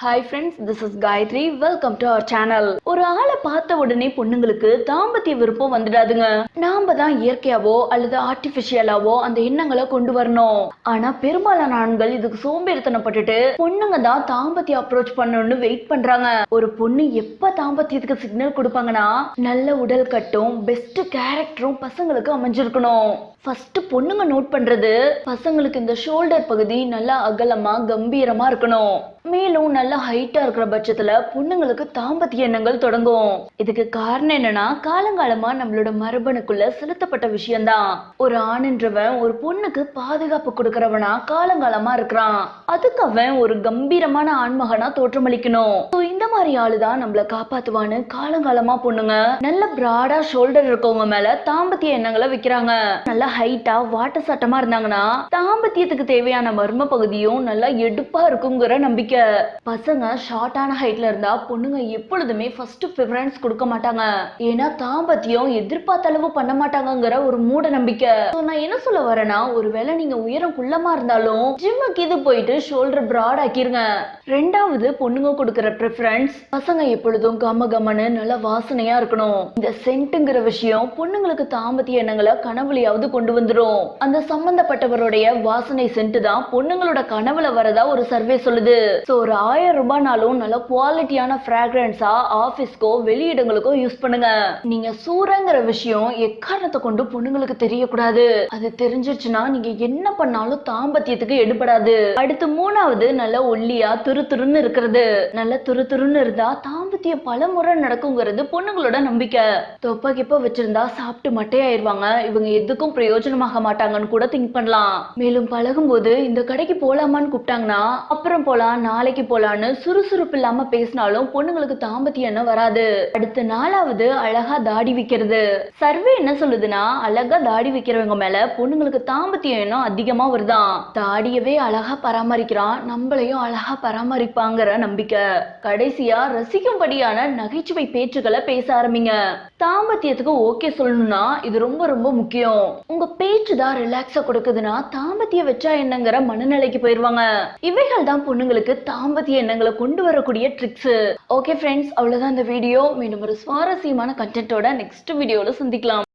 Hi friends, this is Gayathri. Welcome to our channel. ஒரு ஆளை பார்த்த உடனே பொண்ணுங்களுக்கு தாம்பத்திய விருப்பம் வந்துடாதுங்க. நாம தான் இயற்கையாவோ அல்லது ஆர்டிபிஷியலாவோ அந்த எண்ணங்களை கொண்டு வரணும். ஆனா பெரும்பாலான ஆண்கள் இதுக்கு சோம்பேறித்தனப்பட்டுட்டு பொண்ணுங்க தான் தாம்பத்திய அப்ரோச் பண்ணணும்னு வெயிட் பண்றாங்க. ஒரு பொண்ணு எப்ப தாம்பத்தியத்துக்கு சிக்னல் கொடுப்பாங்கன்னா, நல்ல உடல் கட்டும் பெஸ்ட் கேரக்டரும் பசங்களுக்கு அமைஞ்சிருக்கணும். ஃபர்ஸ்ட் பொண்ணுங்க நோட் பண்றது, பசங்களுக்கு இந்த ஷோல்டர் பகுதி நல்லா அகலமா கம்பீரமா இருக்கணும். மேலும் நல்ல ஹைட்டா இருக்கிற பட்சத்துல பொண்ணுங்களுக்கு தாம்பத்திய எண்ணங்கள் தொடங்கும். இதுக்கு காரணம் என்னன்னா, காலங்காலமா நம்மளோட மரபணுக்குள்ள செலுத்தப்பட்ட விஷயம்தான். ஒரு ஆணுன்றவன் ஒரு பொண்ணுக்கு பாதுகாப்பு கொடுக்கறவனா காலங்காலமா இருக்கிறான். அதுக்கு அவன் ஒரு கம்பீரமான ஆண்மகனா தோற்றமளிக்கணும். இந்த மாதிரி ஆளுதான் நம்மள காப்பாத்துவான்னு காலங்காலமா பொண்ணுங்க நல்ல பிராடா ஷோல்டர் இருக்கவங்க மேல தாம்பத்திய எண்ணங்களை வைக்கிறாங்க. நல்ல ஹைட்டா வாட்ட சட்டமா இருந்தாங்கன்னா தாம்பத்தியத்துக்கு தேவையான மர்ம பகுதியும் நல்லா எடுப்பா இருக்குங்கிற நம்பிக்கை. பசங்க ஷார்ட்டான ஹைட்ல இருந்தா பொண்ணுங்க எப்பொழுதுமே ஃபர்ஸ்ட் பிரெஃபரன்ஸ் கொடுக்க மாட்டாங்க. ஏன்னா தாம்பத்தியம் எதிர்பார்த்த அளவு பண்ண மாட்டாங்கிற ஒரு மூட நம்பிக்கை. நான் என்ன சொல்ல வரேன்னா, ஒருவேளை நீங்க உயரம் குள்ளமா இருந்தாலும் ஜிம்முக்கு இது போயிட்டு ஷோல்டர் பிராட் ஆக்கிருங்க. ரெண்டாவது, பொண்ணுங்க கொடுக்கிற ப்ரிஃபரன்ஸ், பசங்க எப்பொழுதும் கம கமன்னு நல்ல வாசனையா இருக்கணும். இந்த சென்ட்டுங்கிற விஷயம் பொண்ணுங்களுக்கு தாம்பத்திய எண்ணங்களை கனவுலையாவது கொண்டு வந்துரும். அந்த சம்பந்தப்பட்டவருடைய வாசனை சென்ட் தான் பொண்ணுங்களோட கனவுல வரதா ஒரு சர்வே சொல்லுது. ஒரு 1000 ரூபாய்னாலும் நல்ல குவாலிட்டியான ஃப்ராக்ரன்ஸா ஆபீஸ்க்கோ வெளியிடங்களுக்கோ யூஸ் பண்ணுங்க. நீங்க சூறங்கிற விஷயம் எக்காரணத்தை கொண்டு பொண்ணுங்களுக்கு தெரியக்கூடாது. அது தெரிஞ்சிருச்சுன்னா நீங்க என்ன பண்ணாலும் தாம்பத்தியத்துக்கு எடுபடாது. அடுத்து மூணாவது, நல்ல ஒல்லியா துருதுருன்னு இருக்கிறது. நல்ல துருதுருன்னு இருந்தா தாம்பத்தியம் பல முறை நடக்குங்கிறது பொண்ணுங்களோட நம்பிக்கை. தொப்ப கிப்ப வச்சிருந்தா சாப்பிட்டு மட்டையாயிருவாங்க, இவங்க எதுக்கும் பிரயோஜனமாக மாட்டாங்கன்னு கூட திங்க் பண்ணலாம். மேலும் பழகும் போது இந்த கடைக்கு போலாமான்னு கூப்பிட்டாங்கன்னா அப்புறம் போலாம், நாளைக்கு போலான்னு சுறுசுறுப்பு இல்லாம பேசினாலும் பொண்ணுங்களுக்கு தாம்பத்திய எண்ணம் வராது. அடுத்து நாலாவது, அழகா தாடி வைக்கிறது. சர்வே என்ன சொல்லுதுன்னா, அழகா தாடி வைக்கிறவங்க மேல பொண்ணுங்களுக்கு தாம்பத்திய எண்ணம் அதிகமா வருதான். தாடியவே அழகா பராமரிக்கிறான், நம்மளையும் அழகா பராமரிப்பாங்கிற நம்பிக்கை. கடைசியா, ரசிக்கும்படியான நகைச்சுவை பேச்சுக்களை பேச ஆரம்பிங்க. தாம்பத்தியத்துக்கு ஓகே சொல்லணும்னா இது ரொம்ப ரொம்ப முக்கியம். உங்க பேச்சு தான் ரிலாக்ஸா கொடுக்குதுன்னா தாம்பத்திய வச்சா என்னங்கிற மனநிலைக்கு போயிருவாங்க. இவைகள் தான் பொண்ணுங்களுக்கு தாம்பத்திய எண்ணங்களை கொண்டு வரக்கூடிய ட்ரிக்ஸ். ஓகே ஃப்ரெண்ட்ஸ், அவ்வளவுதான் இந்த வீடியோ. மீண்டும் ஒரு சுவாரஸ்யமான கண்டென்ட்டோட நெக்ஸ்ட் வீடியோல சந்திக்கலாம்.